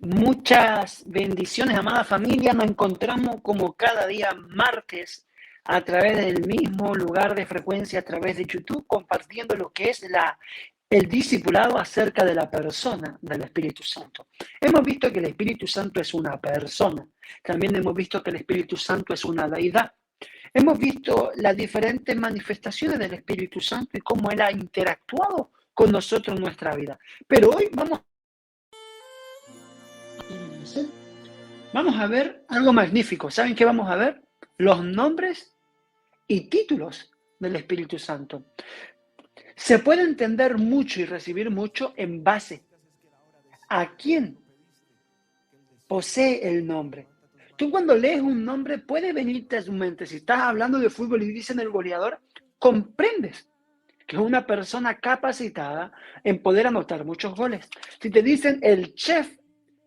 Muchas bendiciones, amada familia. Nos encontramos como cada día martes a través del mismo lugar de frecuencia, a través de YouTube, compartiendo lo que es el discipulado acerca de la persona del Espíritu Santo. Hemos visto que el Espíritu Santo es una persona. También hemos visto que el Espíritu Santo es una deidad. Hemos visto las diferentes manifestaciones del Espíritu Santo y cómo Él ha interactuado con nosotros en nuestra vida. Pero hoy vamos a ver algo magnífico. ¿Saben qué vamos a ver? Los nombres y títulos del Espíritu Santo. Se puede entender mucho y recibir mucho en base a quién posee el nombre. Tú cuando lees un nombre puede venirte a tu mente. Si estás hablando de fútbol y dicen el goleador, comprendes que es una persona capacitada en poder anotar muchos goles. Si te dicen el chef,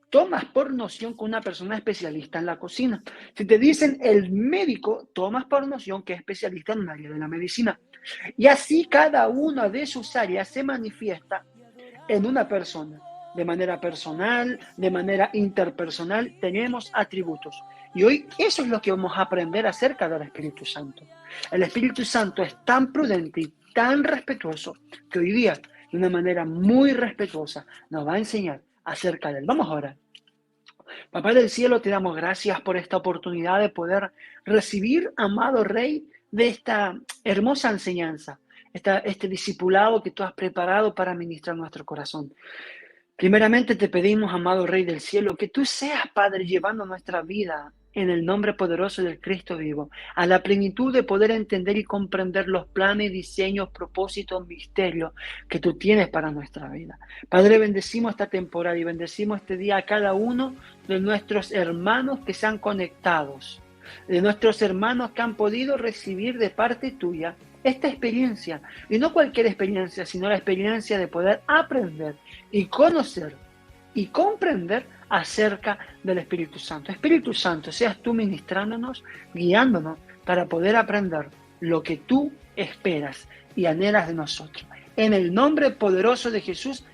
tomas por noción que una persona especialista en la cocina. Si te dicen el médico, tomas por noción que es especialista en un área de la medicina. Y así cada una de sus áreas se manifiesta en una persona. De manera personal, de manera interpersonal, tenemos atributos. Y hoy eso es lo que vamos a aprender acerca del Espíritu Santo. El Espíritu Santo es tan prudente y tan respetuoso que hoy día, de una manera muy respetuosa, nos va a enseñar acerca de él. Vamos a orar. Papá del cielo, te damos gracias por esta oportunidad de poder recibir, amado Rey, de esta hermosa enseñanza, este discipulado que tú has preparado para ministrar nuestro corazón. Primeramente te pedimos, amado Rey del cielo, que tú seas, Padre, llevando nuestra vida en el nombre poderoso del Cristo vivo, a la plenitud de poder entender y comprender los planes, diseños, propósitos, misterios que tú tienes para nuestra vida. Padre, bendecimos esta temporada y bendecimos este día a cada uno de nuestros hermanos que se han conectado, de nuestros hermanos que han podido recibir de parte tuya esta experiencia, y no cualquier experiencia, sino la experiencia de poder aprender y conocer y comprender acerca del Espíritu Santo. Espíritu Santo, seas tú ministrándonos, guiándonos para poder aprender lo que tú esperas y anhelas de nosotros. En el nombre poderoso de Jesús,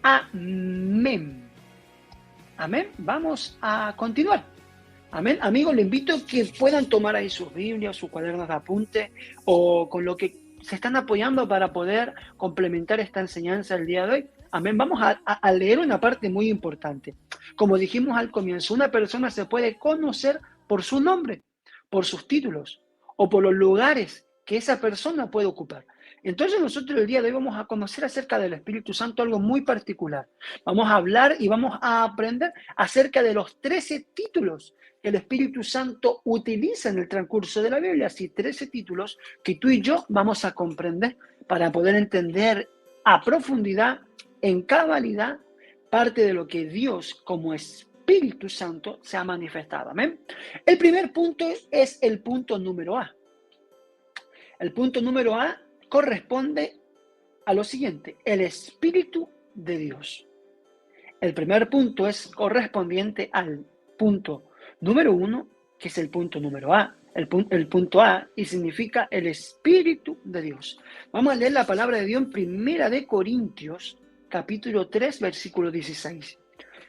amén. Amén. Vamos a continuar. Amén. Amigos, les invito a que puedan tomar ahí sus Biblias, sus cuadernos de apunte o con lo que se están apoyando para poder complementar esta enseñanza el día de hoy. Amén. Vamos a leer una parte muy importante. Como dijimos al comienzo, una persona se puede conocer por su nombre, por sus títulos o por los lugares que esa persona puede ocupar. Entonces nosotros el día de hoy vamos a conocer acerca del Espíritu Santo algo muy particular. Vamos a hablar y vamos a aprender acerca de los 13 títulos que el Espíritu Santo utiliza en el transcurso de la Biblia. Así 13 títulos que tú y yo vamos a comprender para poder entender a profundidad, en cabalidad, parte de lo que Dios como Espíritu Santo se ha manifestado. Amén. El primer punto es el punto número A. El punto número A corresponde a lo siguiente: el Espíritu de Dios. El primer punto es correspondiente al punto número 1, que es el punto número A. El punto A y significa el Espíritu de Dios. Vamos a leer la palabra de Dios en Primera de Corintios, capítulo 3, versículo 16.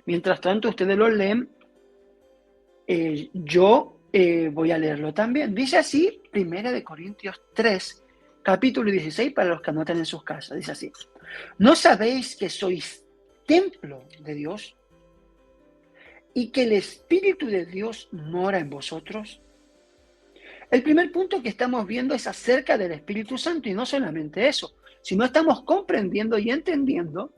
Mientras tanto, ustedes lo leen, yo voy a leerlo también. Dice así, Primera de Corintios 3, capítulo 16, para los que anoten en sus casas. Dice así: ¿no sabéis que sois templo de Dios y que el Espíritu de Dios mora en vosotros? El primer punto que estamos viendo es acerca del Espíritu Santo, y no solamente eso, sino estamos comprendiendo y entendiendo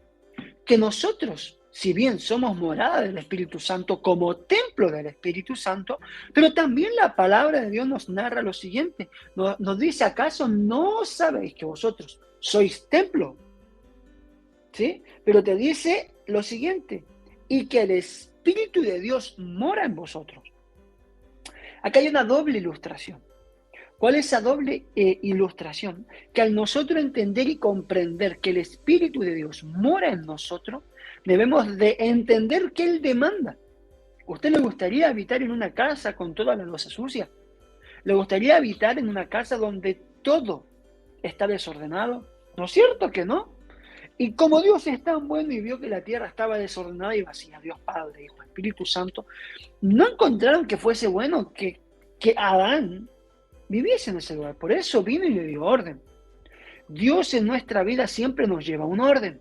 que nosotros, si bien somos morada del Espíritu Santo como templo del Espíritu Santo, pero también la palabra de Dios nos narra lo siguiente, nos dice: ¿acaso no sabéis que vosotros sois templo? ¿Sí? Pero te dice lo siguiente: y que el Espíritu de Dios mora en vosotros. Acá hay una doble ilustración. ¿Cuál es esa doble ilustración? Que al nosotros entender y comprender que el Espíritu de Dios mora en nosotros, debemos de entender que Él demanda. ¿Usted le gustaría habitar en una casa con toda la loza sucia? ¿Le gustaría habitar en una casa donde todo está desordenado? ¿No es cierto que no? Y como Dios es tan bueno y vio que la tierra estaba desordenada y vacía, Dios Padre, Hijo, Espíritu Santo, no encontraron que fuese bueno que Adán viviese en ese lugar. Por eso vino y le dio orden. Dios en nuestra vida siempre nos lleva a un orden.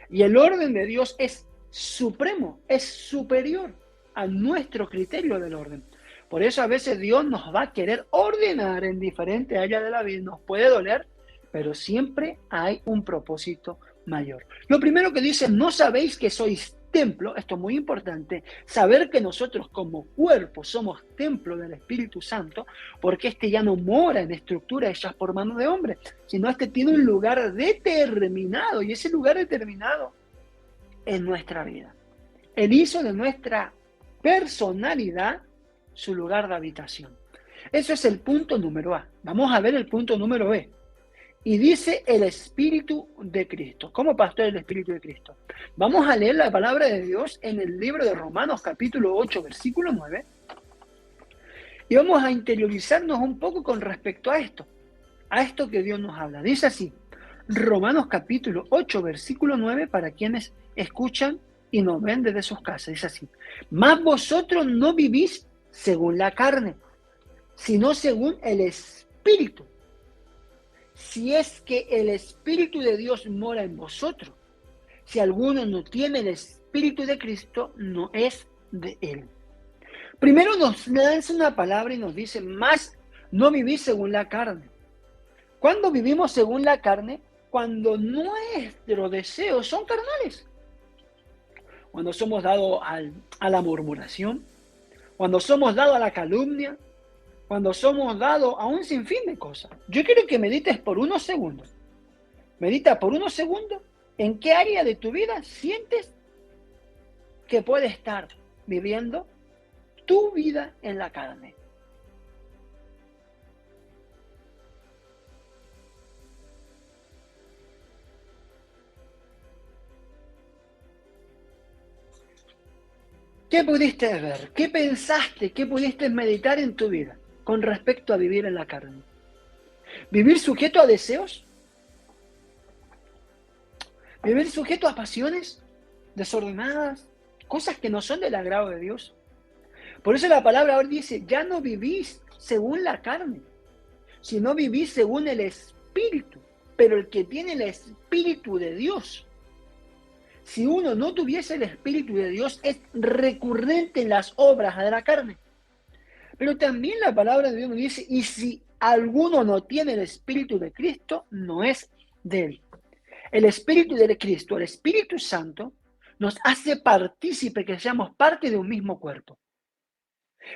Y el orden de Dios es supremo, es superior a nuestro criterio del orden. Por eso a veces Dios nos va a querer ordenar en diferentes áreas de la vida. Nos puede doler, pero siempre hay un propósito mayor. Lo primero que dice, no sabéis que sois templo, esto es muy importante, saber que nosotros como cuerpo somos templo del Espíritu Santo, porque este ya no mora en estructuras hechas por manos de hombre, sino este tiene un lugar determinado, y ese lugar determinado es nuestra vida. Él hizo de nuestra personalidad su lugar de habitación. Eso es el punto número A. Vamos a ver el punto número B. Y dice el Espíritu de Cristo. ¿Cómo pastor el Espíritu de Cristo? Vamos a leer la palabra de Dios en el libro de Romanos capítulo 8, versículo 9. Y vamos a interiorizarnos un poco con respecto a esto que Dios nos habla. Dice así, Romanos capítulo 8, versículo 9, para quienes escuchan y nos ven desde sus casas. Dice así, mas vosotros no vivís según la carne, sino según el Espíritu. Si es que el Espíritu de Dios mora en vosotros. Si alguno no tiene el Espíritu de Cristo, no es de él. Primero nos lanza una palabra y nos dice, más no vivís según la carne. ¿Cuándo vivimos según la carne? Cuando nuestros deseos son carnales. Cuando somos dados a la murmuración, cuando somos dados a la calumnia, cuando somos dados a un sinfín de cosas. Yo quiero que medites por unos segundos. Medita por unos segundos en qué área de tu vida sientes que puede estar viviendo tu vida en la carne. ¿Qué pudiste ver? ¿Qué pensaste? ¿Qué pudiste meditar en tu vida con respecto a vivir en la carne? ¿Vivir sujeto a deseos? ¿Vivir sujeto a pasiones desordenadas? Cosas que no son del agrado de Dios. Por eso la palabra ahora dice, ya no vivís según la carne, sino vivís según el Espíritu. Pero el que tiene el Espíritu de Dios, si uno no tuviese el Espíritu de Dios, es recurrente en las obras de la carne. Pero también la palabra de Dios nos dice, y si alguno no tiene el Espíritu de Cristo, no es de él. El Espíritu de Cristo, el Espíritu Santo, nos hace partícipe que seamos parte de un mismo cuerpo.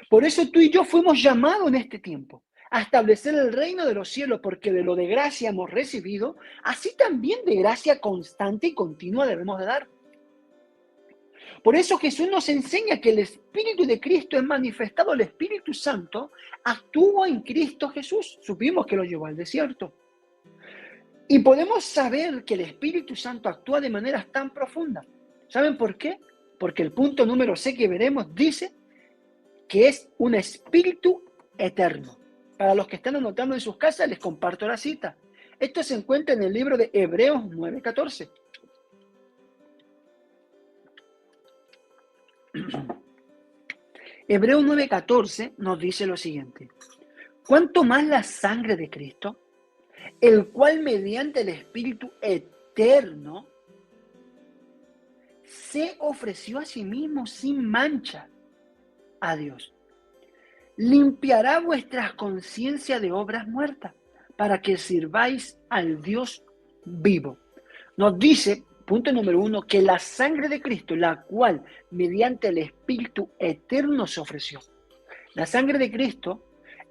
Por eso tú y yo fuimos llamados en este tiempo a establecer el reino de los cielos, porque de lo de gracia hemos recibido, así también de gracia constante y continua debemos de dar. Por eso Jesús nos enseña que el Espíritu de Cristo es manifestado, el Espíritu Santo actúa en Cristo Jesús. Supimos que lo llevó al desierto. Y podemos saber que el Espíritu Santo actúa de maneras tan profundas. ¿Saben por qué? Porque el punto número C que veremos dice que es un espíritu eterno. Para los que están anotando en sus casas, les comparto la cita. Esto se encuentra en el libro de Hebreos 9:14. Hebreos 9:14 nos dice lo siguiente. ¿Cuánto más la sangre de Cristo, el cual mediante el Espíritu eterno se ofreció a sí mismo sin mancha a Dios, limpiará vuestras conciencias de obras muertas para que sirváis al Dios vivo? Nos dice, punto número 1, que la sangre de Cristo, la cual mediante el Espíritu eterno se ofreció. La sangre de Cristo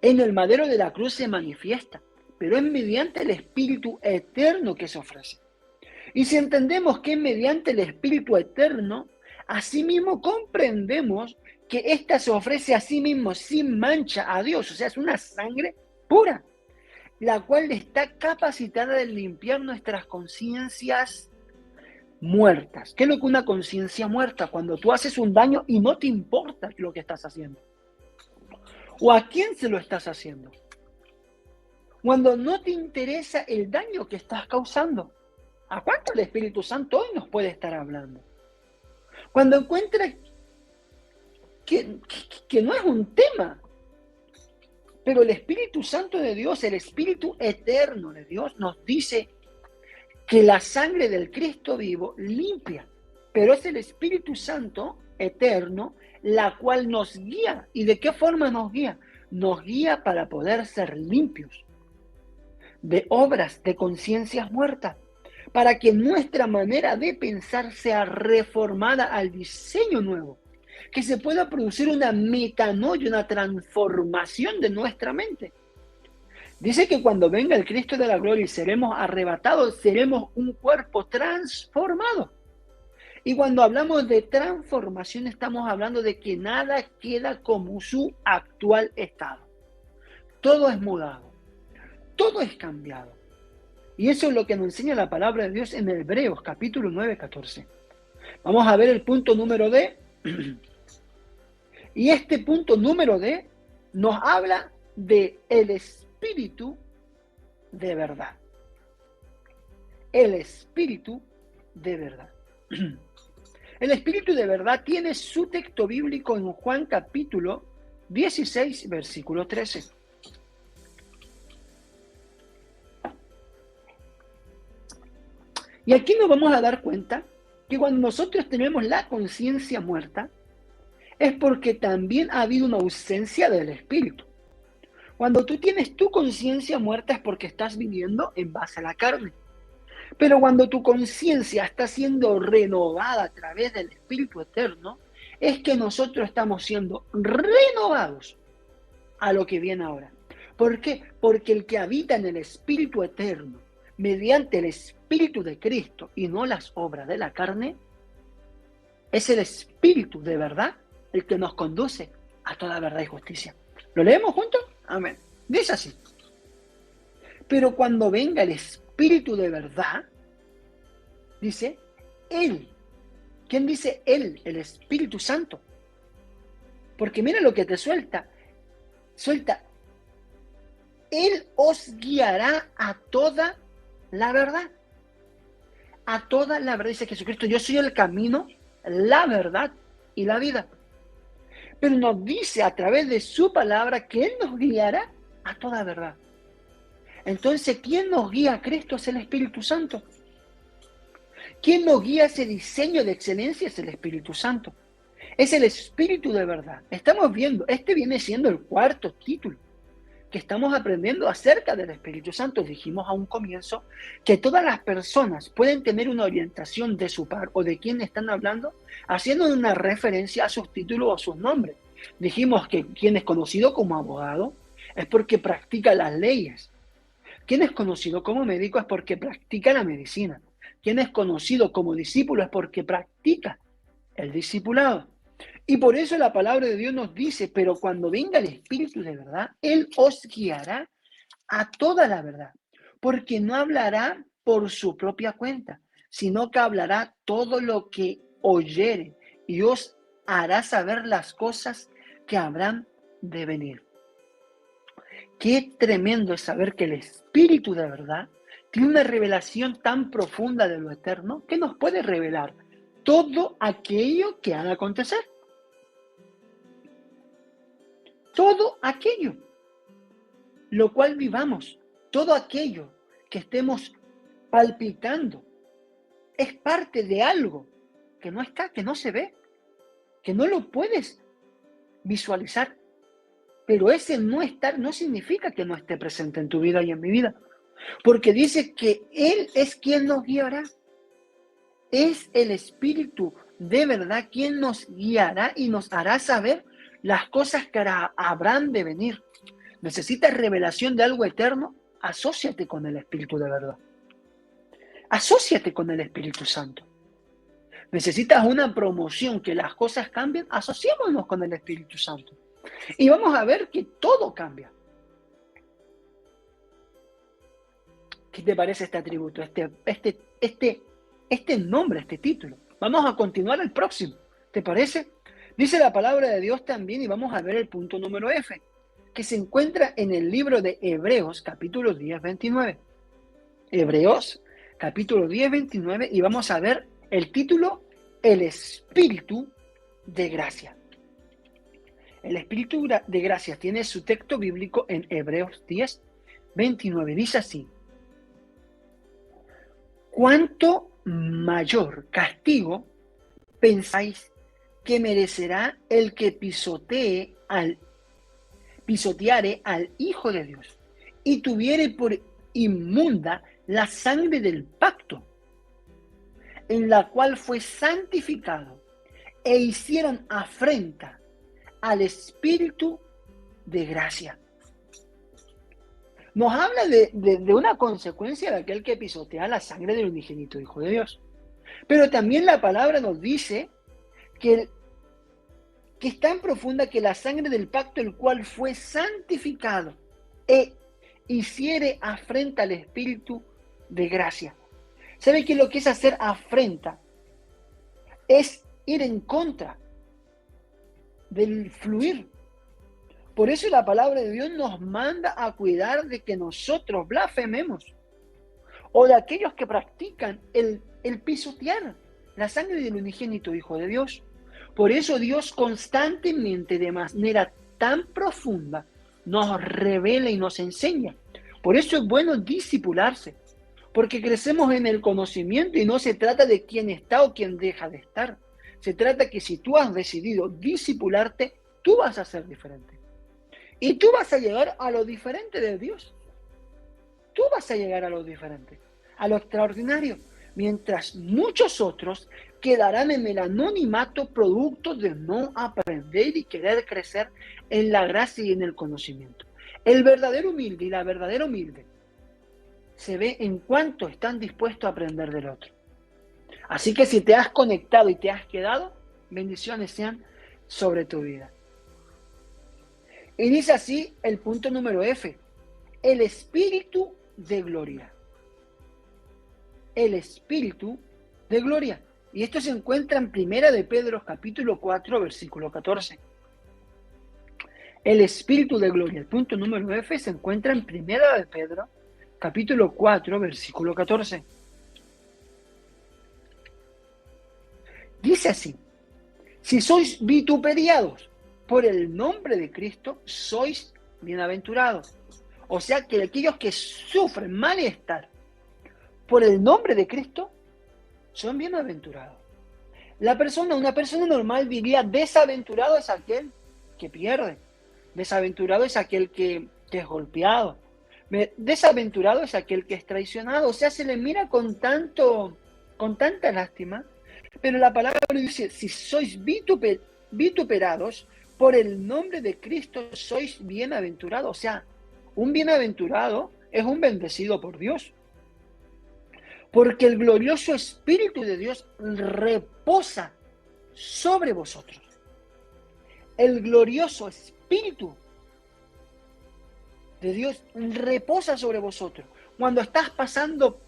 en el madero de la cruz se manifiesta, pero es mediante el Espíritu eterno que se ofrece. Y si entendemos que es mediante el Espíritu eterno, asimismo comprendemos que ésta se ofrece a sí mismo sin mancha a Dios, o sea, es una sangre pura, la cual está capacitada de limpiar nuestras conciencias muertas. ¿Qué es lo que una conciencia muerta? Cuando tú haces un daño y no te importa lo que estás haciendo. ¿O a quién se lo estás haciendo? Cuando no te interesa el daño que estás causando. ¿A cuánto el Espíritu Santo hoy nos puede estar hablando? Cuando encuentra que no es un tema, pero el Espíritu Santo de Dios, el Espíritu eterno de Dios, nos dice que la sangre del Cristo vivo limpia, pero es el Espíritu Santo eterno la cual nos guía. ¿Y de qué forma nos guía? Nos guía para poder ser limpios de obras, de conciencias muertas, para que nuestra manera de pensar sea reformada al diseño nuevo, que se pueda producir una metanoia, una transformación de nuestra mente. Dice que cuando venga el Cristo de la gloria y seremos arrebatados, seremos un cuerpo transformado. Y cuando hablamos de transformación, estamos hablando de que nada queda como su actual estado. Todo es mudado, todo es cambiado. Y eso es lo que nos enseña la palabra de Dios en Hebreos, capítulo 9, 14. Vamos a ver el punto número D. Y este punto número D nos habla de el Espíritu de verdad. El Espíritu de verdad. El Espíritu de verdad tiene su texto bíblico en Juan capítulo 16, versículo 13. Y aquí nos vamos a dar cuenta que cuando nosotros tenemos la conciencia muerta, es porque también ha habido una ausencia del Espíritu. Cuando tú tienes tu conciencia muerta es porque estás viviendo en base a la carne. Pero cuando tu conciencia está siendo renovada a través del Espíritu Eterno, es que nosotros estamos siendo renovados a lo que viene ahora. ¿Por qué? Porque el que habita en el Espíritu Eterno, mediante el Espíritu de Cristo y no las obras de la carne, es el Espíritu de verdad el que nos conduce a toda verdad y justicia. ¿Lo leemos juntos? Amén. Dice así. Pero cuando venga el Espíritu de verdad, dice, Él. ¿Quién dice Él? El Espíritu Santo. Porque mira lo que te suelta. Suelta. Él os guiará a toda la verdad. A toda la verdad, dice Jesucristo. Yo soy el camino, la verdad y la vida. Pero nos dice a través de su palabra que Él nos guiará a toda verdad. Entonces, ¿quién nos guía a Cristo? Es el Espíritu Santo. ¿Quién nos guía a ese diseño de excelencia? Es el Espíritu Santo. Es el Espíritu de verdad. Estamos viendo, este viene siendo el cuarto título que estamos aprendiendo acerca del Espíritu Santo. Dijimos a un comienzo que todas las personas pueden tener una orientación de su par o de quién están hablando, haciendo una referencia a sus títulos o a sus nombres. Dijimos que quien es conocido como abogado es porque practica las leyes. Quien es conocido como médico es porque practica la medicina. Quien es conocido como discípulo es porque practica el discipulado. Y por eso la palabra de Dios nos dice, pero cuando venga el Espíritu de verdad, Él os guiará a toda la verdad, porque no hablará por su propia cuenta, sino que hablará todo lo que oyere y os hará saber las cosas que habrán de venir. Qué tremendo es saber que el Espíritu de verdad tiene una revelación tan profunda de lo eterno que nos puede revelar todo aquello que ha de acontecer. Todo aquello, lo cual vivamos, todo aquello que estemos palpitando, es parte de algo que no está, que no se ve, que no lo puedes visualizar. Pero ese no estar no significa que no esté presente en tu vida y en mi vida. Porque dice que Él es quien nos guiará. Es el Espíritu de verdad quien nos guiará y nos hará saber las cosas que habrán de venir. ¿Necesitas revelación de algo eterno? Asóciate con el Espíritu de verdad. Asóciate con el Espíritu Santo. ¿Necesitas una promoción, que las cosas cambien? Asociémonos con el Espíritu Santo. Y vamos a ver que todo cambia. ¿Qué te parece este atributo, este nombre, este título? Vamos a continuar el próximo. ¿Te parece? Dice la palabra de Dios también, y vamos a ver el punto número F, que se encuentra en el libro de Hebreos, capítulo 10, 29. Hebreos capítulo 10, 29, y vamos a ver el título, el Espíritu de Gracia. El Espíritu de Gracia tiene su texto bíblico en Hebreos 10, 29. Dice así: ¿cuánto mayor castigo pensáis que merecerá el que pisoteare al Hijo de Dios y tuviere por inmunda la sangre del pacto, en la cual fue santificado, e hicieron afrenta al Espíritu de gracia? Nos habla de una consecuencia de aquel que pisotea la sangre del unigénito Hijo de Dios. Pero también la palabra nos dice que es tan profunda que la sangre del pacto, el cual fue santificado, e hiciere afrenta al Espíritu de gracia. ¿Sabe qué es lo que es hacer afrenta? Es ir en contra del fluir. Por eso la palabra de Dios nos manda a cuidar de que nosotros blasfememos, o de aquellos que practican el pisotear la sangre del unigénito Hijo de Dios. Por eso Dios constantemente, de manera tan profunda, nos revela y nos enseña. Por eso es bueno discipularse, porque crecemos en el conocimiento y no se trata de quién está o quién deja de estar. Se trata que si tú has decidido discipularte, tú vas a ser diferente. Y tú vas a llegar a lo diferente de Dios. Tú vas a llegar a lo diferente, a lo extraordinario, mientras muchos otros quedarán en el anonimato producto de no aprender y querer crecer en la gracia y en el conocimiento. El verdadero humilde y la verdadera humilde se ve en cuánto están dispuestos a aprender del otro. Así que si te has conectado y te has quedado, bendiciones sean sobre tu vida. Y dice así el punto número F, el Espíritu de gloria. El Espíritu de gloria. Y esto se encuentra en Primera de Pedro, capítulo 4, versículo 14. El Espíritu de gloria. El punto número F se encuentra en Primera de Pedro, capítulo 4, versículo 14. Dice así: si sois vituperiados por el nombre de Cristo, sois bienaventurados. O sea que aquellos que sufren malestar por el nombre de Cristo son bienaventurados. Una persona normal diría: desaventurado es aquel que pierde, desaventurado es aquel que es golpeado, desaventurado es aquel que es traicionado. O sea, se le mira con tanta lástima, pero la palabra dice: si sois vituperados por el nombre de Cristo, sois bienaventurados. O sea, un bienaventurado es un bendecido por Dios. Porque el glorioso Espíritu de Dios reposa sobre vosotros. El glorioso Espíritu de Dios reposa sobre vosotros. Cuando estás pasando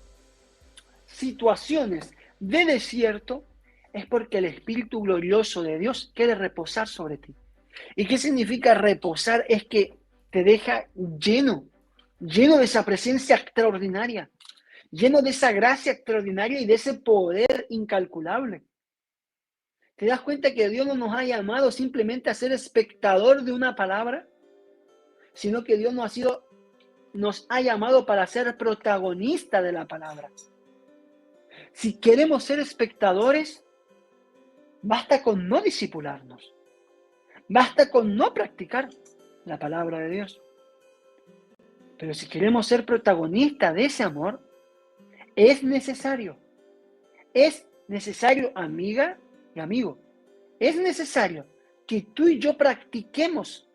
situaciones de desierto, es porque el Espíritu glorioso de Dios quiere reposar sobre ti. ¿Y qué significa reposar? Es que te deja lleno de esa presencia extraordinaria, lleno de esa gracia extraordinaria y de ese poder incalculable. ¿Te das cuenta que Dios no nos ha llamado simplemente a ser espectador de una palabra? Sino que Dios nos ha llamado para ser protagonista de la palabra. Si queremos ser espectadores, basta con no discipularnos. Basta con no practicar la palabra de Dios. Pero si queremos ser protagonistas de ese amor, es necesario, amiga y amigo, es necesario que tú y yo practiquemos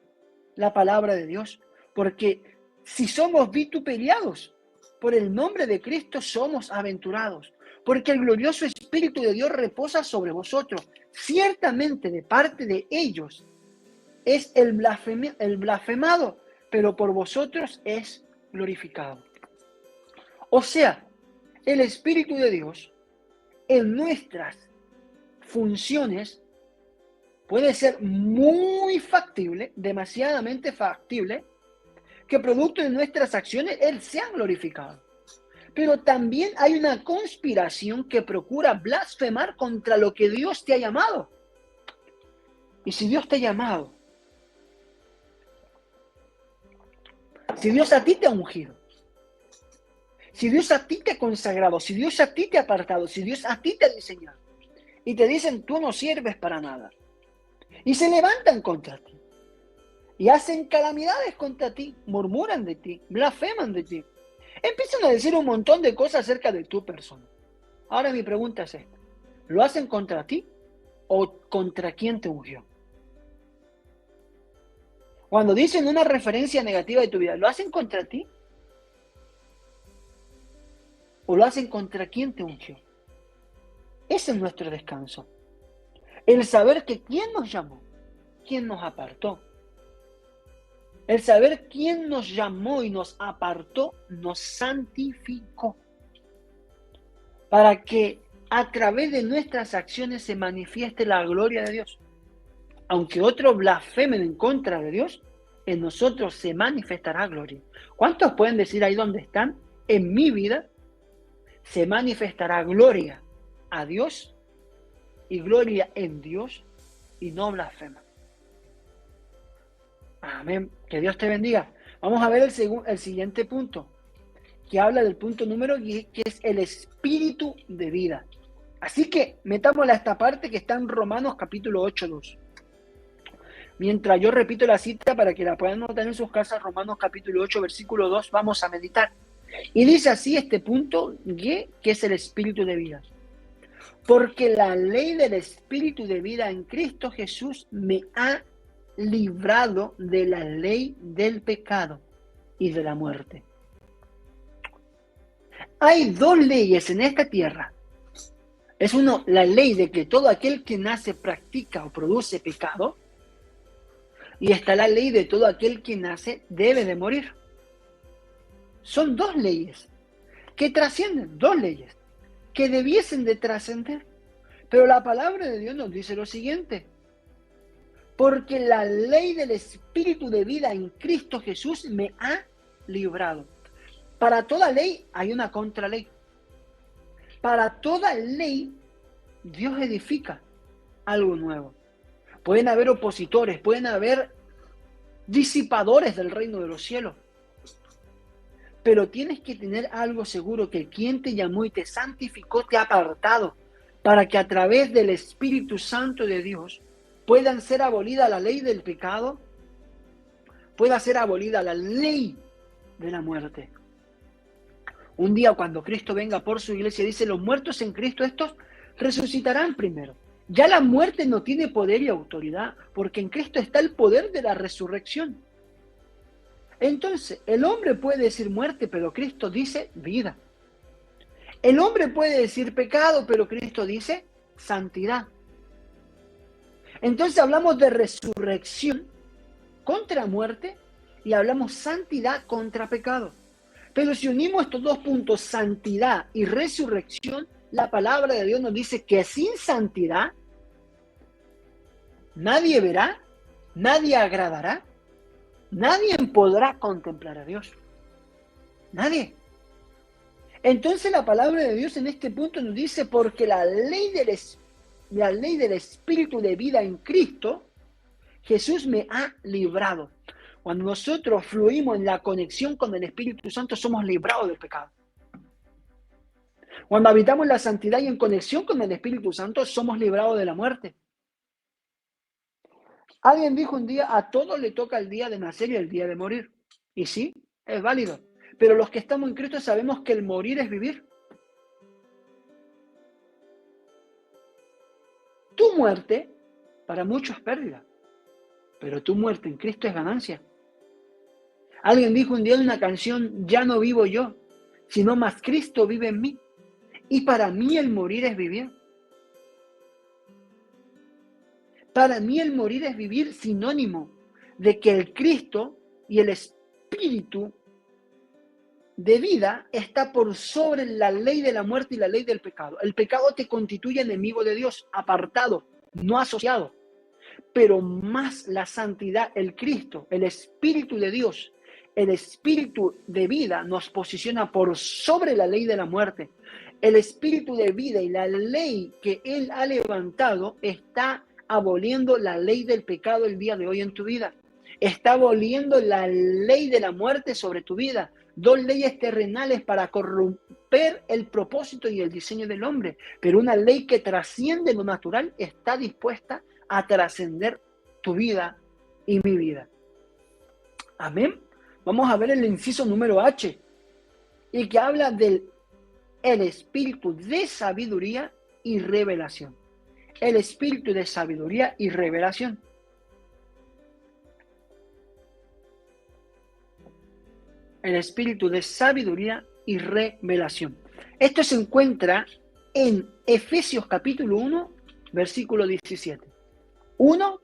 la palabra de Dios, porque si somos vituperiados por el nombre de Cristo, somos aventurados, porque el glorioso Espíritu de Dios reposa sobre vosotros. Ciertamente de parte de ellos es el blasfemado, pero por vosotros es glorificado. O sea, el Espíritu de Dios en nuestras funciones puede ser muy factible, demasiadamente factible, que producto de nuestras acciones Él sea glorificado. Pero también hay una conspiración que procura blasfemar contra lo que Dios te ha llamado. Y si Dios te ha llamado, si Dios a ti te ha ungido, si Dios a ti te ha consagrado, si Dios a ti te ha apartado, si Dios a ti te ha diseñado, y te dicen, tú no sirves para nada, y se levantan contra ti, y hacen calamidades contra ti, murmuran de ti, blasfeman de ti, empiezan a decir un montón de cosas acerca de tu persona. Ahora mi pregunta es esta, ¿lo hacen contra ti o contra quién te ungió? Cuando dicen una referencia negativa de tu vida, ¿lo hacen contra ti o lo hacen contra quién te ungió? Ese es nuestro descanso. El saber que quién nos llamó, quién nos apartó. El saber quién nos llamó y nos apartó, nos santificó. Para que a través de nuestras acciones se manifieste la gloria de Dios. Aunque otros blasfemen en contra de Dios, en nosotros se manifestará gloria. ¿Cuántos pueden decir ahí donde están? En mi vida se manifestará gloria a Dios y gloria en Dios y no blasfema. Amén. Que Dios te bendiga. Vamos a ver el siguiente punto, que habla del punto número 10, que es el espíritu de vida. Así que metámosle a esta parte que está en Romanos capítulo 8:2. Mientras yo repito la cita para que la puedan notar en sus casas, Romanos capítulo 8, versículo 2, vamos a meditar. Y dice así este punto, que es el espíritu de vida. Porque la ley del espíritu de vida en Cristo Jesús me ha librado de la ley del pecado y de la muerte. Hay dos leyes en esta tierra. Es uno, la ley de que todo aquel que nace, practica o produce pecado. Y está la ley de todo aquel que nace debe de morir. Son dos leyes que trascienden, dos leyes que debiesen de trascender. Pero la palabra de Dios nos dice lo siguiente. Porque la ley del espíritu de vida en Cristo Jesús me ha librado. Para toda ley hay una contraley. Para toda ley Dios edifica algo nuevo. Pueden haber opositores, pueden haber disipadores del reino de los cielos. Pero tienes que tener algo seguro, que quien te llamó y te santificó te ha apartado, para que a través del Espíritu Santo de Dios puedan ser abolida la ley del pecado, pueda ser abolida la ley de la muerte. Un día cuando Cristo venga por su iglesia, dice, los muertos en Cristo, estos resucitarán primero. Ya la muerte no tiene poder y autoridad, porque en Cristo está el poder de la resurrección. Entonces, el hombre puede decir muerte, pero Cristo dice vida. El hombre puede decir pecado, pero Cristo dice santidad. Entonces hablamos de resurrección contra muerte y hablamos santidad contra pecado. Pero si unimos estos dos puntos, santidad y resurrección, la palabra de Dios nos dice que sin santidad nadie verá, nadie agradará, nadie podrá contemplar a Dios. Nadie. Entonces la palabra de Dios en este punto nos dice, porque la ley del espíritu de vida en Cristo, Jesús me ha librado. Cuando nosotros fluimos en la conexión con el Espíritu Santo, somos librados del pecado. Cuando habitamos en la santidad y en conexión con el Espíritu Santo, somos librados de la muerte. Alguien dijo un día, a todos le toca el día de nacer y el día de morir. Y sí, es válido. Pero los que estamos en Cristo sabemos que el morir es vivir. Tu muerte, para muchos es pérdida. Pero tu muerte en Cristo es ganancia. Alguien dijo un día en una canción, ya no vivo yo, sino más Cristo vive en mí. Y para mí el morir es vivir. Para mí el morir es vivir, sinónimo de que el Cristo y el Espíritu de vida está por sobre la ley de la muerte y la ley del pecado. El pecado te constituye enemigo de Dios, apartado, no asociado. Pero más la santidad, el Cristo, el Espíritu de Dios, El espíritu de vida nos posiciona por sobre la ley de la muerte. El espíritu de vida y la ley que Él ha levantado está aboliendo la ley del pecado el día de hoy en tu vida. Está aboliendo la ley de la muerte sobre tu vida. Dos leyes terrenales para corromper el propósito y el diseño del hombre. Pero una ley que trasciende lo natural está dispuesta a trascender tu vida y mi vida. Amén. Vamos a ver el inciso número H, y que habla del espíritu de sabiduría y revelación. El espíritu de sabiduría y revelación. El espíritu de sabiduría y revelación. Esto se encuentra en Efesios capítulo 1, versículo 17. 1,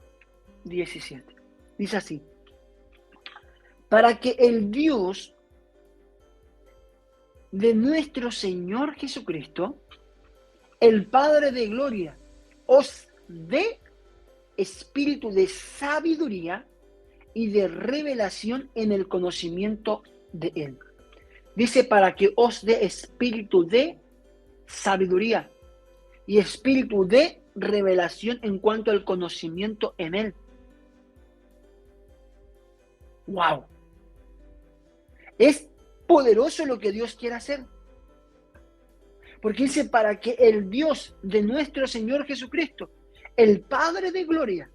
17. Dice así: para que el Dios de nuestro Señor Jesucristo, el Padre de gloria, os dé espíritu de sabiduría y de revelación en el conocimiento de Él. Dice, para que os dé espíritu de sabiduría y espíritu de revelación en cuanto al conocimiento en Él. ¡Wow! Es poderoso lo que Dios quiere hacer. Porque dice, para que el Dios de nuestro Señor Jesucristo, el Padre de gloria,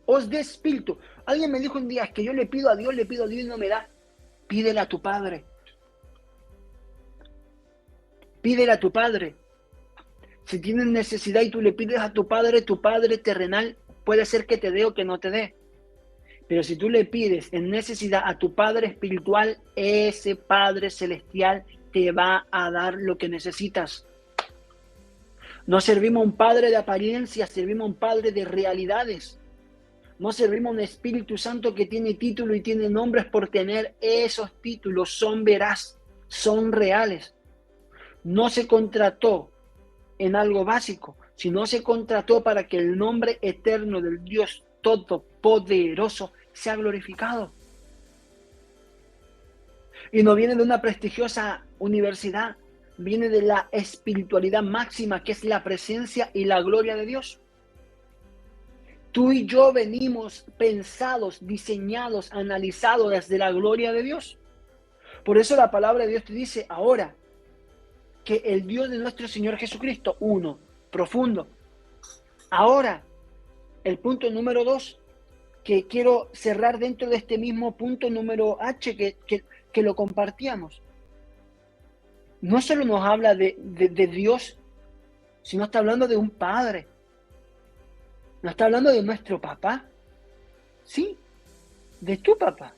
os dé espíritu. Alguien me dijo un día, es que yo le pido a Dios y no me da. Pídele a tu Padre. Pídele a tu Padre. Si tienes necesidad y tú le pides a tu Padre terrenal, puede ser que te dé o que no te dé. Pero si tú le pides en necesidad a tu Padre espiritual, ese Padre celestial te va a dar lo que necesitas. No servimos a un Padre de apariencia, servimos a un Padre de realidades. No servimos a un Espíritu Santo que tiene título y tiene nombres por tener. Esos títulos son veraz, son reales. No se contrató en algo básico, sino se contrató para que el nombre eterno del Dios Todopoderoso sea glorificado. Y no viene de una prestigiosa universidad, viene de la espiritualidad máxima, que es la presencia y la gloria de Dios. Tú y yo venimos pensados, diseñados, analizados desde la gloria de Dios. Por eso la palabra de Dios te dice ahora que el Dios de nuestro Señor Jesucristo, uno, profundo. Ahora, el punto número 2, que quiero cerrar dentro de este mismo punto número H que lo compartíamos. No solo nos habla de Dios, sino está hablando de un Padre. No está hablando de nuestro papá. Sí, de tu papá,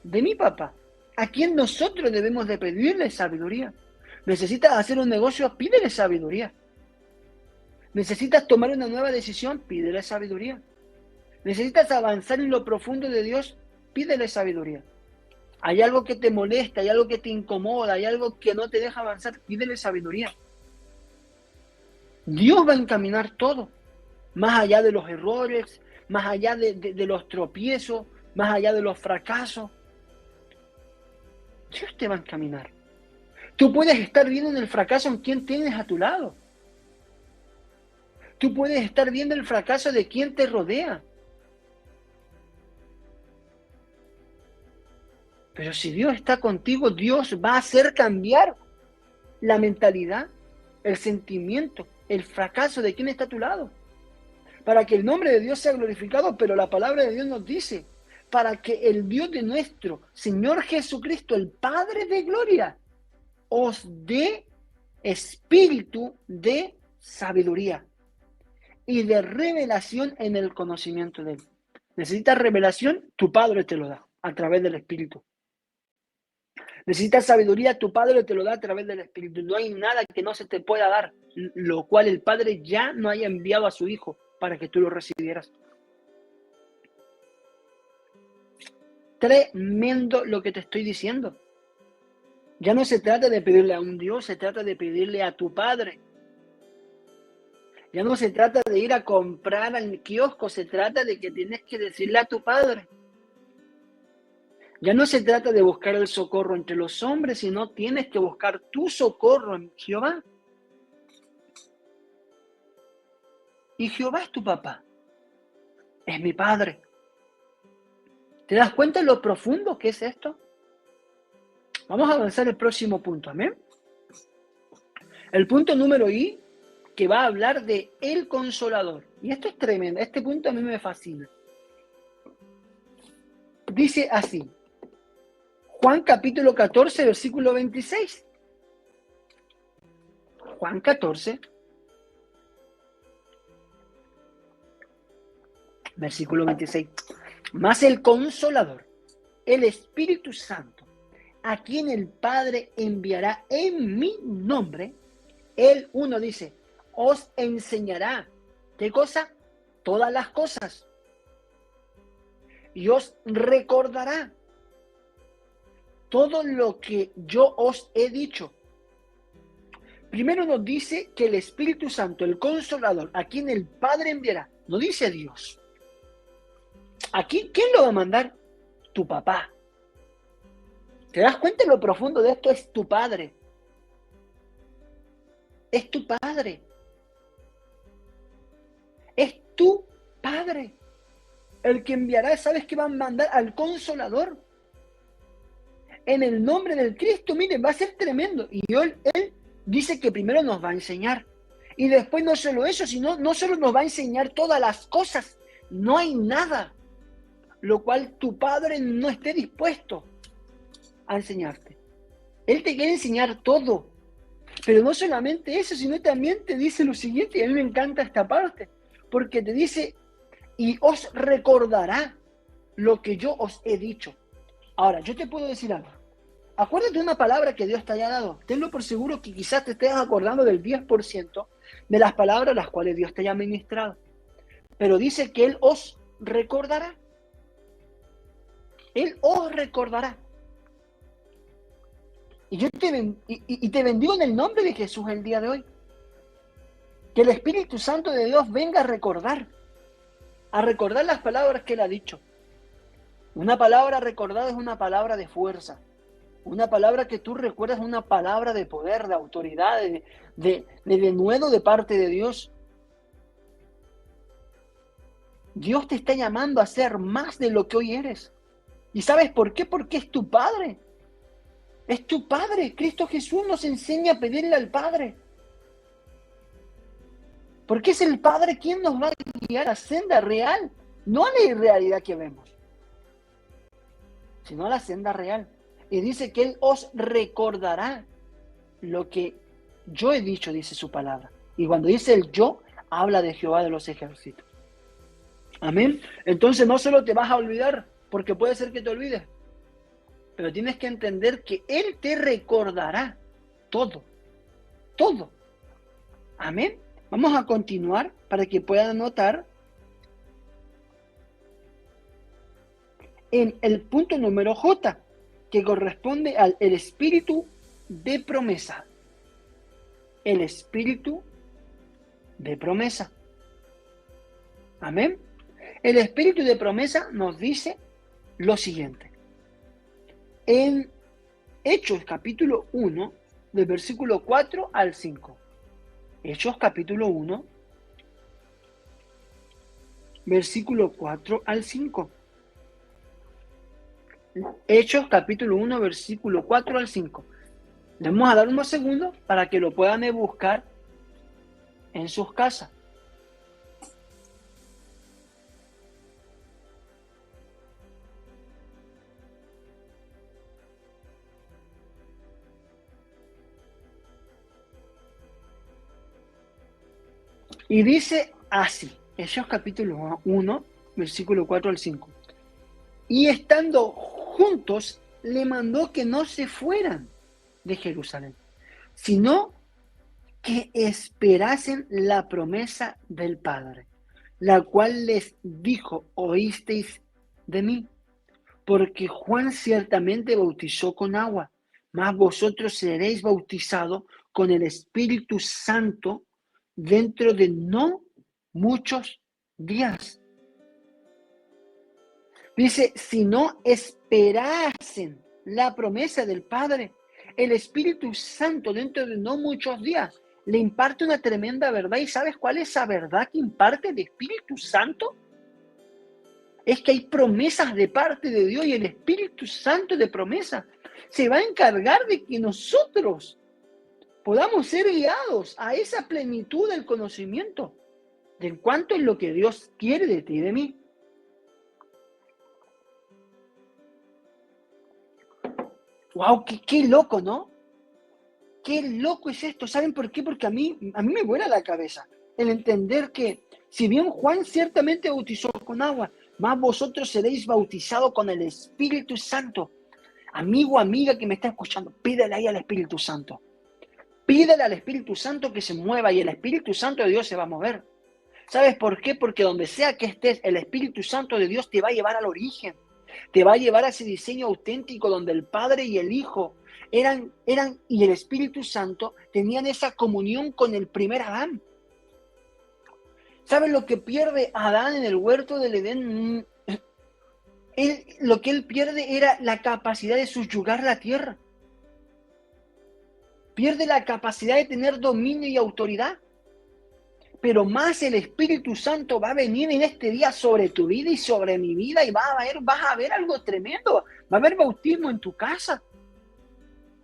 de mi papá. A quien nosotros debemos de pedirle sabiduría. Necesitas hacer un negocio, pídele sabiduría. Necesitas tomar una nueva decisión, pídele sabiduría. Necesitas avanzar en lo profundo de Dios, pídele sabiduría. Hay algo que te molesta, hay algo que te incomoda, hay algo que no te deja avanzar, pídele sabiduría. Dios va a encaminar todo, más allá de los errores, más allá de los tropiezos, más allá de los fracasos. Dios te va a encaminar. Tú puedes estar viendo en el fracaso en quien tienes a tu lado. Tú puedes estar viendo el fracaso de quien te rodea. Pero si Dios está contigo, Dios va a hacer cambiar la mentalidad, el sentimiento, el fracaso de quien está a tu lado. Para que el nombre de Dios sea glorificado, pero la palabra de Dios nos dice, para que el Dios de nuestro Señor Jesucristo, el Padre de gloria, os dé espíritu de sabiduría y de revelación en el conocimiento de Él. ¿Necesitas revelación? Tu Padre te lo da a través del Espíritu. ¿Necesitas sabiduría? Tu Padre te lo da a través del Espíritu. No hay nada que no se te pueda dar, lo cual el Padre ya no haya enviado a su Hijo para que tú lo recibieras. Tremendo lo que te estoy diciendo. Ya no se trata de pedirle a un Dios, se trata de pedirle a tu Padre. Ya no se trata de ir a comprar al kiosco, se trata de que tienes que decirle a tu Padre. Ya no se trata de buscar el socorro entre los hombres, sino tienes que buscar tu socorro en Jehová. Y Jehová es tu papá, es mi padre. ¿Te das cuenta de lo profundo que es esto? Vamos a avanzar al próximo punto, amén. El punto número I, que va a hablar de el Consolador. Y esto es tremendo, este punto a mí me fascina. Dice así, Juan capítulo 14, versículo 26. Juan 14, versículo 26. Mas el Consolador, el Espíritu Santo, a quien el Padre enviará en mi nombre, Él, uno dice, os enseñará, ¿qué cosa? Todas las cosas. Y os recordará todo lo que yo os he dicho. Primero nos dice que el Espíritu Santo, el Consolador, a quien el Padre enviará, no dice Dios. Aquí, ¿quién lo va a mandar? Tu papá. ¿Te das cuenta de lo profundo de esto? Es tu Padre. Es tu Padre. Es tu Padre. El que enviará, ¿sabes qué va a mandar? Al Consolador. En el nombre del Cristo, miren, va a ser tremendo. Y él dice que primero nos va a enseñar. Y después no solo eso, sino no solo nos va a enseñar todas las cosas. No hay nada lo cual tu Padre no esté dispuesto a enseñarte. Él te quiere enseñar todo. Pero no solamente eso, sino también te dice lo siguiente, y a mí me encanta esta parte, porque te dice, y os recordará lo que yo os he dicho. Ahora, yo te puedo decir algo. Acuérdate de una palabra que Dios te haya dado. Tenlo por seguro que quizás te estés acordando del 10% de las palabras las cuales Dios te haya ministrado. Pero dice que Él os recordará. Él os recordará. Y yo te bendigo en el nombre de Jesús el día de hoy. Que el Espíritu Santo de Dios venga a recordar las palabras que Él ha dicho. Una palabra recordada es una palabra de fuerza. Una palabra que tú recuerdas es una palabra de poder, de autoridad, de denuedo de parte de Dios. Dios te está llamando a ser más de lo que hoy eres. ¿Y sabes por qué? Porque es tu Padre. Es tu Padre. Cristo Jesús nos enseña a pedirle al Padre. Porque es el Padre quien nos va a guiar a la senda real. No a la irrealidad que vemos, sino a la senda real. Y dice que Él os recordará lo que yo he dicho, dice su palabra. Y cuando dice el yo, habla de Jehová de los ejércitos. Amén. Entonces no solo te vas a olvidar, porque puede ser que te olvides, pero tienes que entender que Él te recordará todo, todo. Amén. Vamos a continuar para que puedan notar en el punto número J, que corresponde al el espíritu de promesa. El espíritu de promesa. Amén. El espíritu de promesa nos dice lo siguiente. En Hechos capítulo 1, del versículo 4 al 5. Hechos capítulo 1, versículo 4 al 5. Hechos capítulo 1, versículo 4 al 5. Le vamos a dar unos segundos para que lo puedan buscar en sus casas. Y dice así, Hechos capítulo 1, versículo 4 al 5. Y estando juntos, le mandó que no se fueran de Jerusalén, sino que esperasen la promesa del Padre, la cual les dijo, oísteis de mí, porque Juan ciertamente bautizó con agua, mas vosotros seréis bautizados con el Espíritu Santo dentro de no muchos días. Dice, si no esperasen la promesa del Padre, el Espíritu Santo dentro de no muchos días le imparte una tremenda verdad. ¿Y sabes cuál es esa verdad que imparte el Espíritu Santo? Es que hay promesas de parte de Dios y el Espíritu Santo de promesa se va a encargar de que nosotros podamos ser guiados a esa plenitud del conocimiento de en cuanto es lo que Dios quiere de ti y de mí. ¡Wow! ¡Qué loco!, ¿no? ¡Qué loco es esto! ¿Saben por qué? Porque a mí me vuela la cabeza el entender que si bien Juan ciertamente bautizó con agua, más vosotros seréis bautizados con el Espíritu Santo. Amigo, amiga que me está escuchando, pídele ahí al Espíritu Santo. Pídele al Espíritu Santo que se mueva y el Espíritu Santo de Dios se va a mover. ¿Sabes por qué? Porque donde sea que estés, el Espíritu Santo de Dios te va a llevar al origen. Te va a llevar a ese diseño auténtico donde el Padre y el Hijo eran y el Espíritu Santo tenían esa comunión con el primer Adán. ¿Sabes lo que pierde Adán en el huerto del Edén? Lo que él pierde era la capacidad de subyugar la tierra. Pierde la capacidad de tener dominio y autoridad. Pero más el Espíritu Santo va a venir en este día sobre tu vida y sobre mi vida y vas a ver algo tremendo. Va a haber bautismo en tu casa.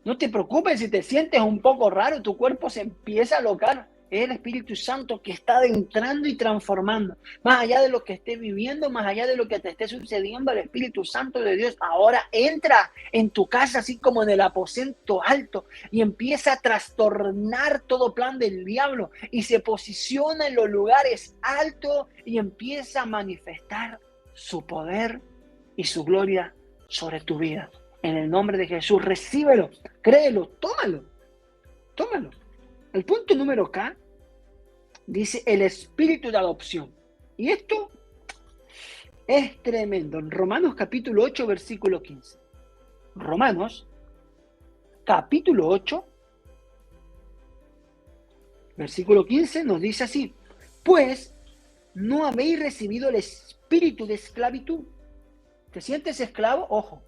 No te preocupes si te sientes un poco raro, tu cuerpo se empieza a alocar. Es el Espíritu Santo que está adentrando y transformando. Más allá de lo que estés viviendo, más allá de lo que te esté sucediendo, el Espíritu Santo de Dios ahora entra en tu casa, así como en el aposento alto, y empieza a trastornar todo plan del diablo y se posiciona en los lugares altos y empieza a manifestar su poder y su gloria sobre tu vida. En el nombre de Jesús, recíbelo, créelo, tómalo. El punto número K dice el espíritu de adopción. Y esto es tremendo. En Romanos capítulo 8, versículo 15. Romanos capítulo 8, versículo 15 nos dice así: pues no habéis recibido el espíritu de esclavitud. ¿Te sientes esclavo? Ojo,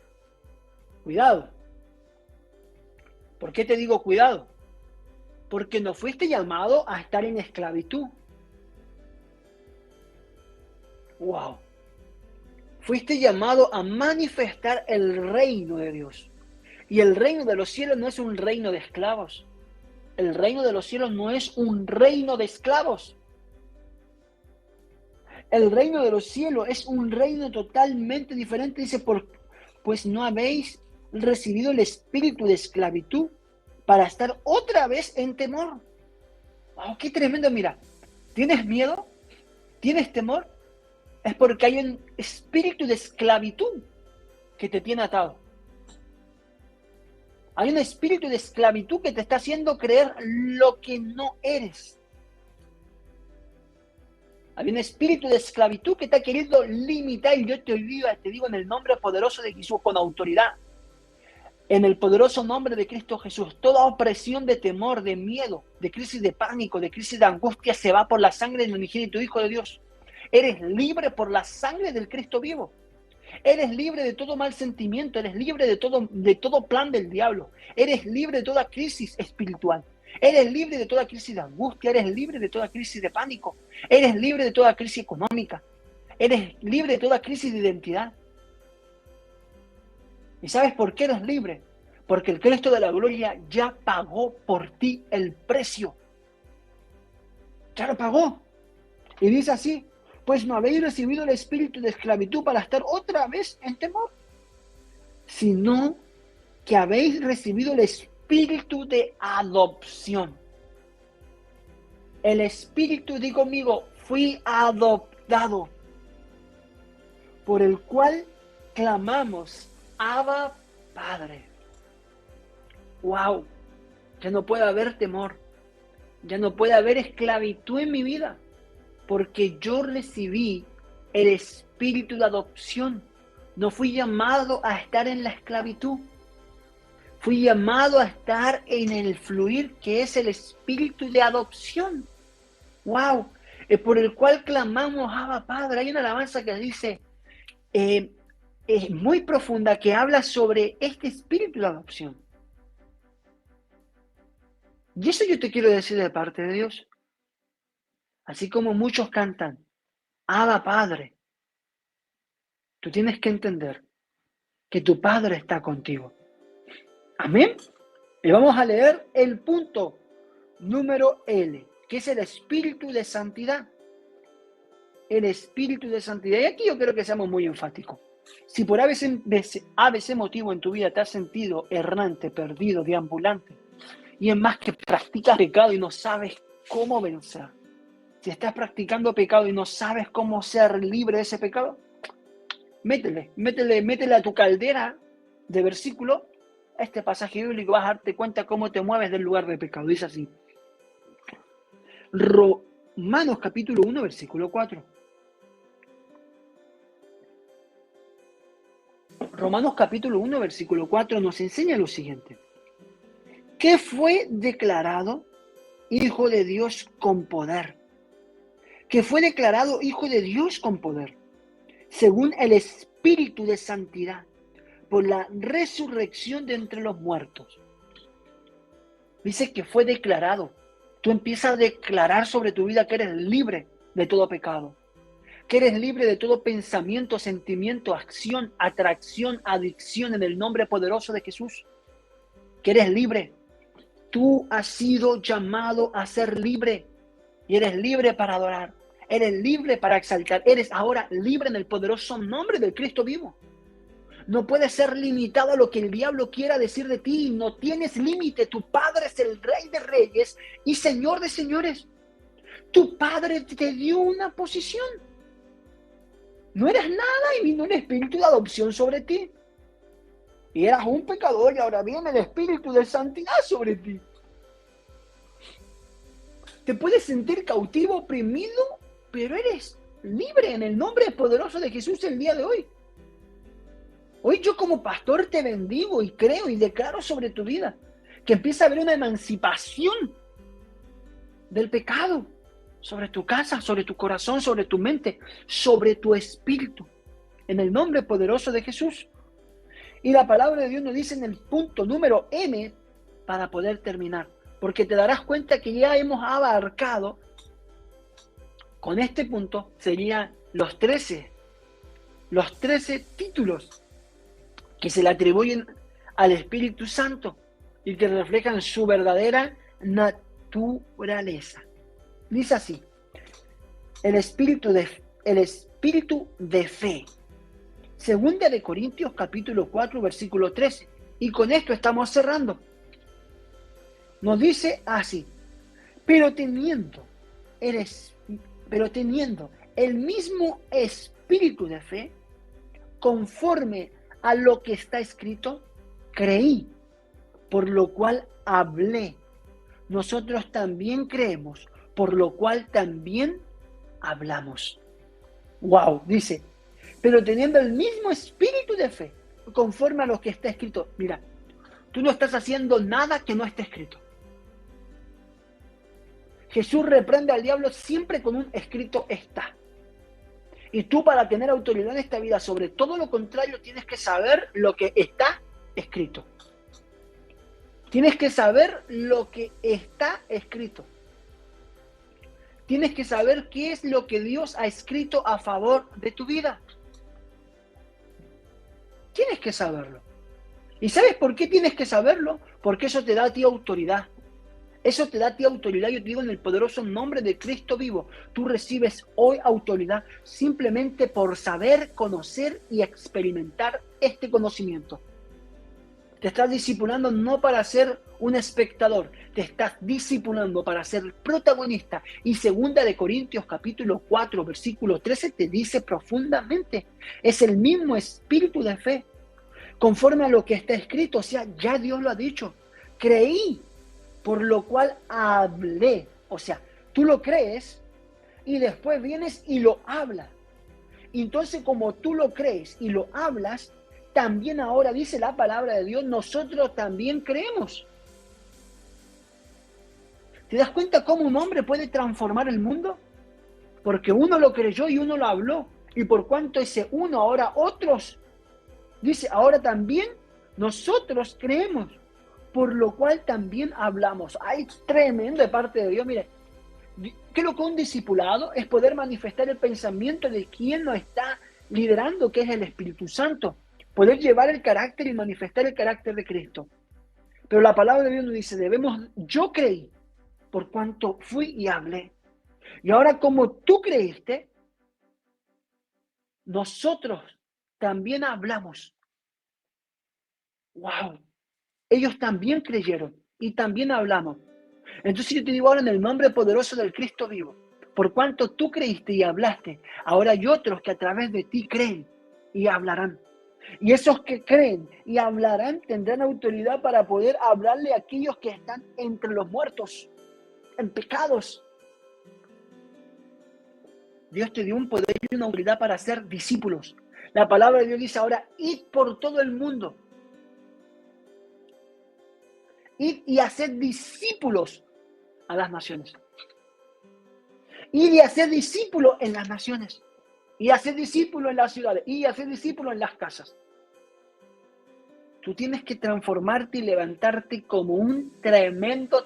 cuidado. ¿Por qué te digo cuidado? Porque no fuiste llamado a estar en esclavitud. ¡Wow! Fuiste llamado a manifestar el reino de Dios. Y el reino de los cielos no es un reino de esclavos. El reino de los cielos no es un reino de esclavos. El reino de los cielos es un reino totalmente diferente. Dice, pues no habéis recibido el espíritu de esclavitud para estar otra vez en temor. ¡Oh, qué tremendo! Mira, ¿tienes miedo? ¿Tienes temor? Es porque hay un espíritu de esclavitud que te tiene atado. Hay un espíritu de esclavitud que te está haciendo creer lo que no eres. Hay un espíritu de esclavitud que te ha querido limitar, y yo te digo en el nombre poderoso de Jesús, con autoridad, en el poderoso nombre de Cristo Jesús, toda opresión de temor, de miedo, de crisis de pánico, de crisis de angustia se va por la sangre del unigénito Hijo de Dios. Eres libre por la sangre del Cristo vivo. Eres libre de todo mal sentimiento, eres libre de todo plan del diablo. Eres libre de toda crisis espiritual. Eres libre de toda crisis de angustia, eres libre de toda crisis de pánico. Eres libre de toda crisis económica. Eres libre de toda crisis de identidad. ¿Y sabes por qué eres libre? Porque el Cristo de la gloria ya pagó por ti el precio. Ya lo pagó. Y dice así: pues no habéis recibido el espíritu de esclavitud para estar otra vez en temor, sino que habéis recibido el espíritu de adopción. El espíritu, digo conmigo, fui adoptado, por el cual clamamos: Abba, Padre. ¡Wow! Ya no puede haber temor, ya no puede haber esclavitud en mi vida, porque yo recibí el espíritu de adopción. No fui llamado a estar en la esclavitud. Fui llamado a estar en el fluir que es el espíritu de adopción. ¡Wow! Por el cual clamamos, Abba, Padre. Hay una alabanza que dice, muy profunda que habla sobre este espíritu de adopción. Y eso yo te quiero decir de parte de Dios. Así como muchos cantan, Abba Padre, tú tienes que entender que tu Padre está contigo. Amén. Y vamos a leer el punto número L, que es el espíritu de santidad. El espíritu de santidad. Y aquí yo quiero que seamos muy enfáticos. Si por ABC motivo en tu vida te has sentido errante, perdido, deambulante, y es más que practicas pecado y no sabes cómo vencer, si estás practicando pecado y no sabes cómo ser libre de ese pecado, métele a tu caldera de versículo este pasaje bíblico, vas a darte cuenta cómo te mueves del lugar de pecado. Dice así, Romanos capítulo 1, versículo 4. Romanos capítulo 1, versículo 4 nos enseña lo siguiente. Que fue declarado Hijo de Dios con poder. Que fue declarado Hijo de Dios con poder, según el Espíritu de Santidad, por la resurrección de entre los muertos. Dice que fue declarado. Tú empiezas a declarar sobre tu vida que eres libre de todo pecado, que eres libre de todo pensamiento, sentimiento, acción, atracción, adicción en el nombre poderoso de Jesús. Que eres libre. Tú has sido llamado a ser libre y eres libre para adorar. Eres libre para exaltar. Eres ahora libre en el poderoso nombre del Cristo vivo. No puedes ser limitado a lo que el diablo quiera decir de ti. No tienes límite. Tu Padre es el Rey de Reyes y Señor de Señores. Tu Padre te dio una posición. No eras nada y vino el espíritu de adopción sobre ti. Y eras un pecador y ahora viene el espíritu de santidad sobre ti. Te puedes sentir cautivo, oprimido, pero eres libre en el nombre poderoso de Jesús el día de hoy. Hoy yo como pastor te bendigo y creo y declaro sobre tu vida que empieza a haber una emancipación del pecado sobre tu casa, sobre tu corazón, sobre tu mente, sobre tu espíritu, en el nombre poderoso de Jesús. Y la palabra de Dios nos dice en el punto número M para poder terminar, porque te darás cuenta que ya hemos abarcado, con este punto, serían los 13 títulos que se le atribuyen al Espíritu Santo y que reflejan su verdadera naturaleza. Dice así, el espíritu de fe. Segunda de Corintios capítulo 4, versículo 13. Y con esto estamos cerrando. Nos dice así, pero teniendo el mismo espíritu de fe, conforme a lo que está escrito, creí, por lo cual hablé. Nosotros también creemos, por lo cual también hablamos. Wow, dice, pero teniendo el mismo espíritu de fe, conforme a lo que está escrito. Mira, tú no estás haciendo nada que no esté escrito. Jesús reprende al diablo siempre con un escrito está. Y tú, para tener autoridad en esta vida sobre todo lo contrario, tienes que saber lo que está escrito. Tienes que saber lo que está escrito. Tienes que saber qué es lo que Dios ha escrito a favor de tu vida. Tienes que saberlo. ¿Y sabes por qué tienes que saberlo? Porque eso te da a ti autoridad. Eso te da a ti autoridad, yo te digo en el poderoso nombre de Cristo vivo. Tú recibes hoy autoridad simplemente por saber, conocer y experimentar este conocimiento. Te estás discipulando no para ser un espectador, te estás discipulando para ser protagonista. Y segunda de Corintios capítulo 4, versículo 13 te dice profundamente, es el mismo espíritu de fe, conforme a lo que está escrito, o sea, ya Dios lo ha dicho. Creí, por lo cual hablé. O sea, tú lo crees y después vienes y lo hablas. Entonces, como tú lo crees y lo hablas, también ahora dice la palabra de Dios, nosotros también creemos. ¿Te das cuenta cómo un hombre puede transformar el mundo? Porque uno lo creyó y uno lo habló. Y por cuanto ese uno, ahora otros Dice, ahora también nosotros creemos, por lo cual también hablamos. Ay, tremendo de parte de Dios. Mire, ¿qué es lo que un discipulado? Es poder manifestar el pensamiento de quien nos está liderando, que es el Espíritu Santo. Poder llevar el carácter y manifestar el carácter de Cristo. Pero la palabra de Dios nos dice, yo creí, por cuanto fui y hablé. Y ahora como tú creíste, nosotros también hablamos. ¡Wow! Ellos también creyeron y también hablamos. Entonces yo te digo ahora en el nombre poderoso del Cristo vivo, por cuanto tú creíste y hablaste, ahora hay otros que a través de ti creen y hablarán. Y esos que creen y hablarán tendrán autoridad para poder hablarle a aquellos que están entre los muertos, en pecados. Dios te dio un poder y una autoridad para ser discípulos. La palabra de Dios dice ahora, id por todo el mundo. Id y haced discípulos a las naciones. Id y haced discípulos en las naciones. Y hacer discípulos en las ciudades. Y hacer discípulos en las casas. Tú tienes que transformarte y levantarte como un tremendo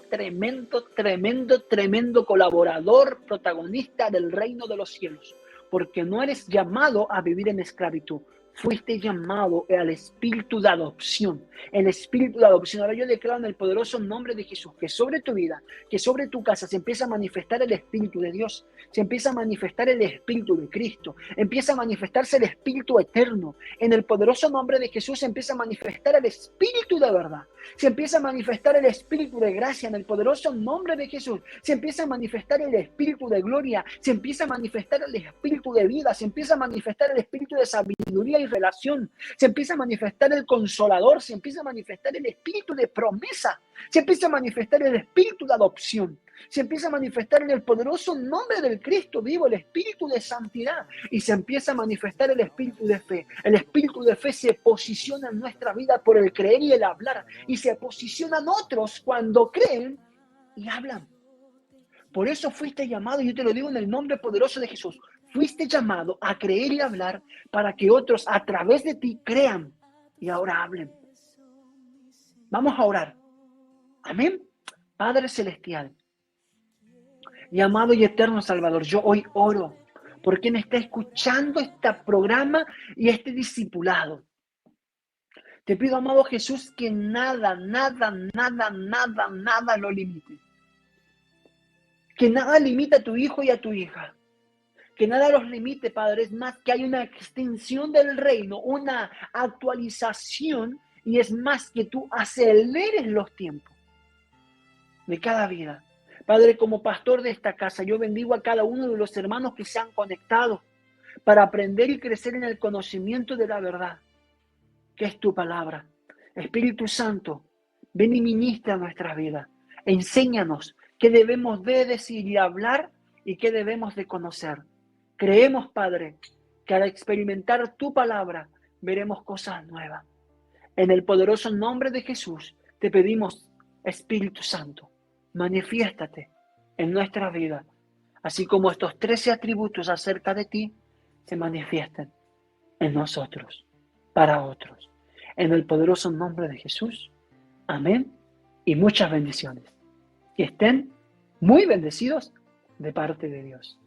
colaborador, protagonista del reino de los cielos. Porque no eres llamado a vivir en esclavitud. Fuiste llamado al espíritu de adopción. El espíritu de adopción. Ahora yo declaro en el poderoso nombre de Jesús que sobre tu vida, que sobre tu casa se empieza a manifestar el espíritu de Dios. Se empieza a manifestar el espíritu de Cristo. Empieza a manifestarse el espíritu eterno. En el poderoso nombre de Jesús se empieza a manifestar el espíritu de verdad. Se empieza a manifestar el espíritu de gracia en el poderoso nombre de Jesús. Se empieza a manifestar el espíritu de gloria. Se empieza a manifestar el espíritu de vida. Se empieza a manifestar el espíritu de sabiduría y relación. Se empieza a manifestar el consolador. Se empieza a manifestar el espíritu de promesa. Se empieza a manifestar el espíritu de adopción. Se empieza a manifestar en el poderoso nombre del Cristo vivo, el espíritu de santidad. Y se empieza a manifestar el espíritu de fe. El espíritu de fe se posiciona en nuestra vida por el creer y el hablar. Y se posicionan otros cuando creen y hablan. Por eso fuiste llamado, y yo te lo digo en el nombre poderoso de Jesús, fuiste llamado a creer y hablar para que otros a través de ti crean y ahora hablen. Vamos a orar. Amén. Padre Celestial y amado y eterno Salvador, yo hoy oro por quien está escuchando este programa y este discipulado. Te pido, amado Jesús, que nada lo limite. Que nada limite a tu hijo y a tu hija. Que nada los limite, Padre. Es más, que hay una extensión del reino, una actualización, y es más, que tú aceleres los tiempos de cada vida. Padre, como pastor de esta casa, yo bendigo a cada uno de los hermanos que se han conectado para aprender y crecer en el conocimiento de la verdad, que es tu palabra. Espíritu Santo, ven y ministra nuestra vida. Enséñanos qué debemos de decir y hablar y qué debemos de conocer. Creemos, Padre, que al experimentar tu palabra veremos cosas nuevas. En el poderoso nombre de Jesús te pedimos, Espíritu Santo, manifiéstate en nuestra vida, así como estos 13 atributos acerca de ti se manifiestan en nosotros, para otros. En el poderoso nombre de Jesús, amén y muchas bendiciones. Que estén muy bendecidos de parte de Dios.